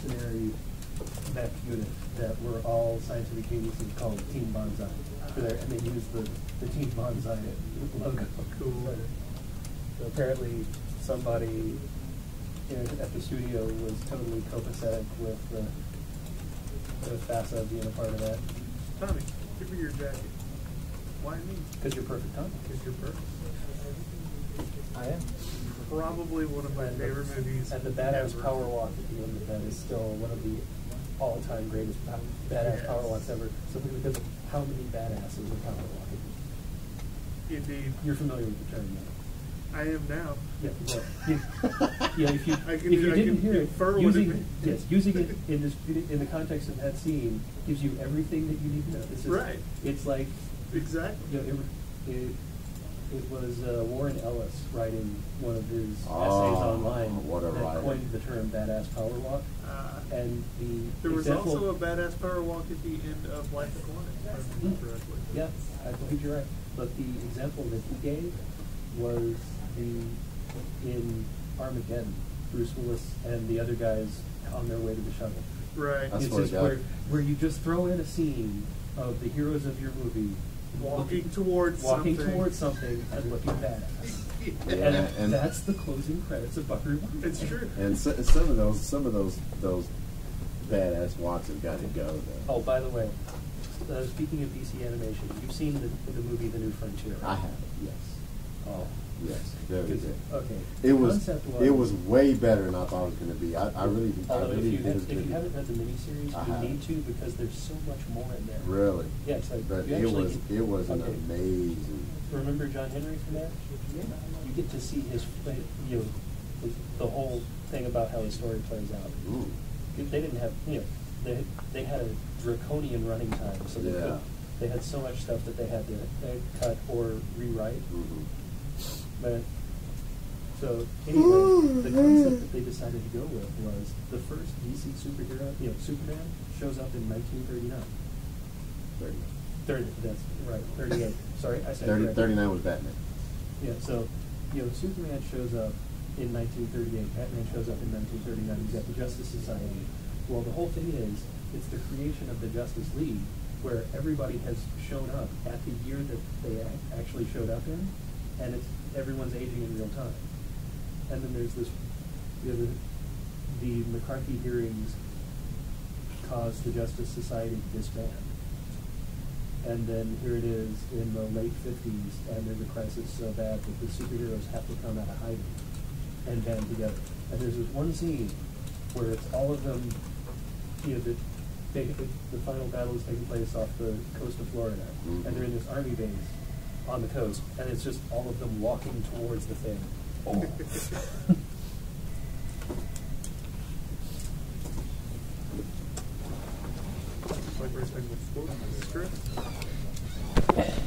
mercenary mech unit that were all scientific geniuses called Team Bonsai. And they used the Team Bonsai logo. Cool. So apparently somebody at the studio was totally copacetic with FASA being a part of that. Tommy, give me your jacket. Why me? Because you're perfect, Tommy. Because you're perfect. I am. Probably one of my favorite movies. And the badass ever. power walk at the end of that is still one of the all-time greatest badass power walks ever. Simply because of how many badasses are power walking. Indeed. You're familiar with the term, now. I am now. Yeah, well, if you I can, if you I didn't can hear it, infer using what it yes, using it in the context of that scene gives you everything that you need to know. This is, right. It's like exactly. It was Warren Ellis writing one of his essays online that coined the term "badass power walk." And there was also a badass power walk at the end of Life Aquatic, if I remember correctly. Yeah, I believe you're right. But the example that he gave was in Armageddon, Bruce Willis and the other guys on their way to the shuttle. Right. It's just where you just throw in a scene of the heroes of your movie walking towards something and looking badass. Yeah. And that's the closing credits of Buckaroo Banzai. It's true. And some of those badass walks have got to go though. Oh, by the way, speaking of DC animation, you've seen the movie The New Frontier, right? I have, yes. Oh. Yes, very good. Okay. It was way better than I thought it was going to be. I really if you haven't read the miniseries, you need to, because there's so much more in there. Really? Yeah, it's like, but it was an amazing. Remember John Henry from that? Yeah. You get to see his the whole thing about how his story plays out. Ooh. They didn't have they had a draconian running time, so they had so much stuff that they had to cut or rewrite. Mm-hmm. But so anyway, the concept that they decided to go with was the first DC superhero, Superman, shows up in 1939. 30. That's right. 38. Sorry, I said 39 was Batman. Yeah. So Superman shows up in 1938. Batman shows up in 1939. He's got the Justice Society. Well, the whole thing is it's the creation of the Justice League, where everybody has shown up at the year that they actually showed up in, and everyone's aging in real time. And then there's this, the McCarthy hearings caused the Justice Society to disband. And then here it is in the late 50s, and there's a crisis so bad that the superheroes have to come out of hiding and band together. And there's this one scene where it's all of them, the final battle is taking place off the coast of Florida, and they're in this army base on the coast, and it's just all of them walking towards the thing. Oh. My first time with quote in the script.